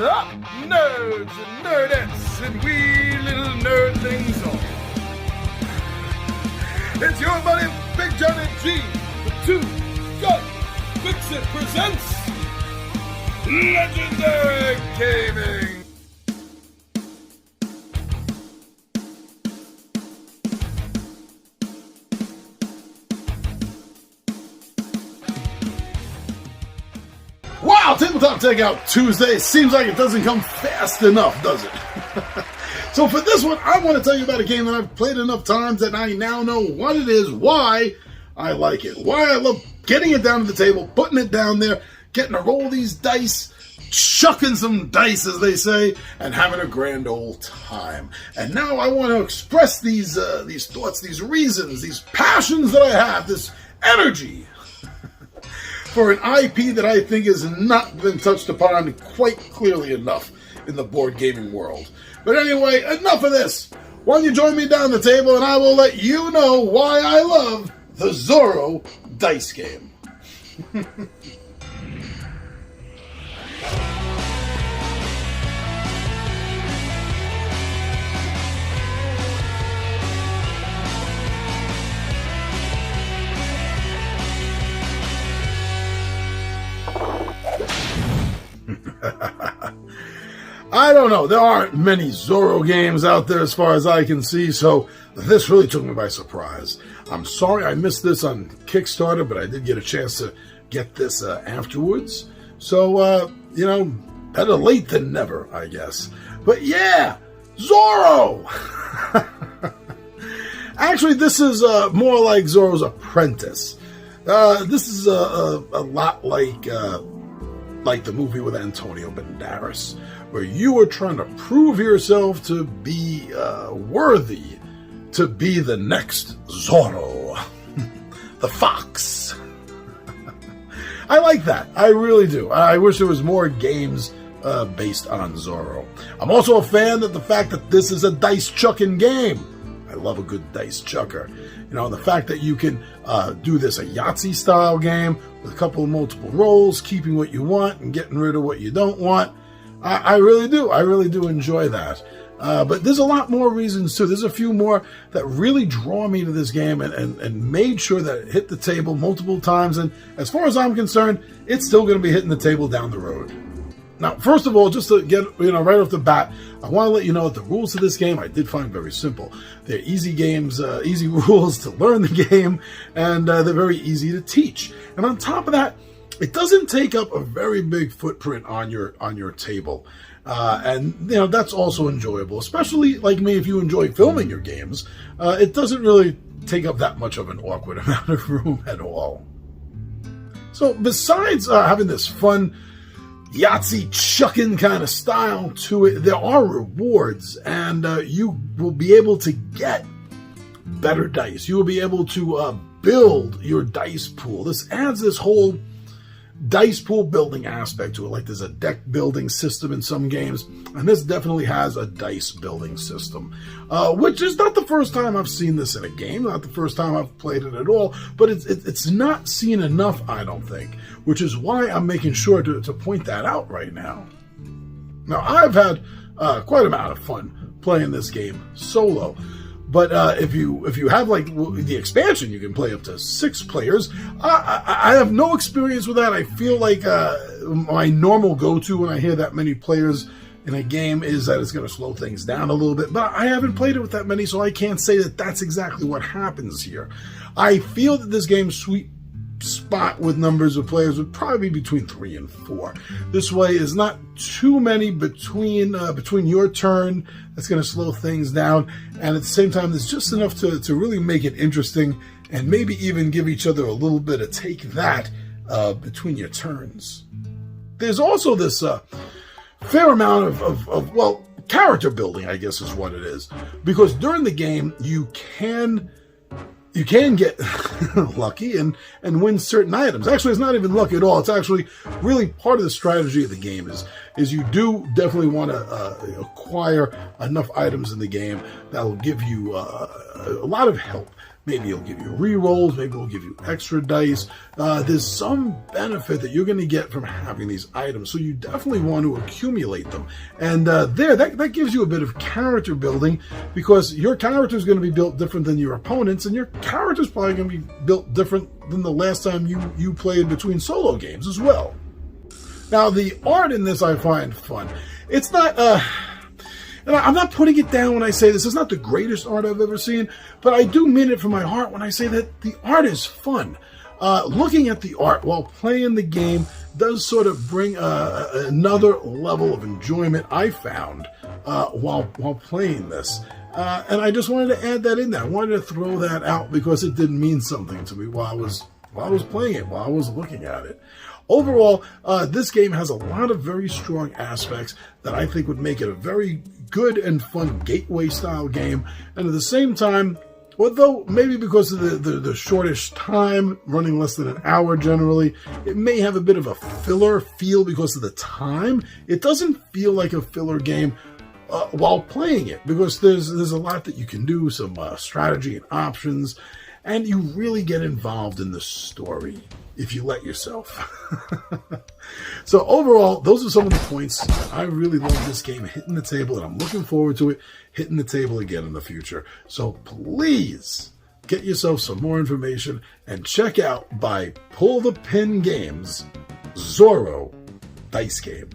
up, nerds and nerdettes and wee little nerdlings all? It's your buddy Big John and G, the Two Gun Fix-It presents Legendary Gaming. Wow, Tabletop Takeout Tuesday. Seems like it doesn't come fast enough, does it? So for this one, I want to tell you about a game that I've played enough times that I now know what it is, why I like it, why I love getting it down to the table, putting it down there, getting to roll these dice, chucking some dice, as they say, and having a grand old time. And now I want to express these thoughts, these reasons, these passions that I have, this energy, for an IP that I think has not been touched upon quite clearly enough in the board gaming world. But anyway, enough of this. Why don't you join me down the table and I will let you know why I love the Zorro dice game. I don't know. There aren't many Zorro games out there as far as I can see, so this really took me by surprise. I'm sorry I missed this on Kickstarter, but I did get a chance to get this afterwards. So, you know, better late than never, I guess. But yeah, Zorro! Actually, this is more like Zorro's Apprentice. This is a lot like the movie with Antonio Banderas, where you are trying to prove yourself to be worthy to be the next Zorro, the fox. I like that. I really do. I wish there was more games based on Zorro. I'm also a fan of the fact that this is a dice-chucking game. I love a good dice chucker. You know, the fact that you can do this a Yahtzee-style game with a couple of multiple rolls, keeping what you want and getting rid of what you don't want. I really do. I really do enjoy that. But there's a lot more reasons, too. There's a few more that really draw me to this game and made sure that it hit the table multiple times. And as far as I'm concerned, it's still going to be hitting the table down the road. Now, first of all, just to get, right off the bat, I want to let you know that the rules of this game I did find very simple. They're easy games, easy rules to learn the game, and they're very easy to teach. And on top of that, it doesn't take up a very big footprint on your table. And that's also enjoyable, especially like me, if you enjoy filming your games. It doesn't really take up that much of an awkward amount of room at all. So besides having this fun Yahtzee chucking kind of style to it, there are rewards, and you will be able to get better dice. You will be able to build your dice pool. This adds this whole dice pool building aspect to it, like there's a deck building system in some games, and this definitely has a dice building system, which is not the first time I've seen this in a game, not the first time I've played it at all, but it's not seen enough, I don't think, which is why I'm making sure to point that out right now. Now, I've had quite a amount of fun playing this game solo. But if you have like the expansion, you can play up to 6 players. I have no experience with that. I feel like my normal go-to when I hear that many players in a game is that it's going to slow things down a little bit. But I haven't played it with that many, so I can't say that that's exactly what happens here. I feel that this game's sweet spot with numbers of players would probably be between 3 and 4. This way is not too many between your turn. That's going to slow things down, and at the same time, there's just enough to really make it interesting, and maybe even give each other a little bit of take that between your turns. There's also this fair amount of character building, I guess is what it is, because during the game you can get lucky and win certain items. Actually, it's not even luck at all. It's actually really part of the strategy of the game is you do definitely want to acquire enough items in the game that will give you a lot of help. Maybe it'll give you rerolls, maybe it'll give you extra dice. There's some benefit that you're going to get from having these items, so you definitely want to accumulate them. And that gives you a bit of character building, because your character is going to be built different than your opponents, and your character is probably going to be built different than the last time you played between solo games as well. Now, the art in this I find fun. It's not... And I'm not putting it down when I say this. It's not the greatest art I've ever seen, but I do mean it from my heart when I say that the art is fun. Looking at the art while playing the game does sort of bring another level of enjoyment, I found, while playing this. And I just wanted to add that in there. I wanted to throw that out because it did mean something to me while I was playing it, while I was looking at it. Overall, this game has a lot of very strong aspects that I think would make it a very good and fun gateway-style game. And at the same time, although maybe because of the shortish time, running less than an hour generally, it may have a bit of a filler feel because of the time. It doesn't feel like a filler game while playing it, because there's a lot that you can do, some strategy and options, and you really get involved in the story if you let yourself. So overall, those are some of the points that I really love this game hitting the table, and I'm looking forward to it hitting the table again in the future. So please get yourself some more information and check out by Pull the Pin Games Zorro Dice Game.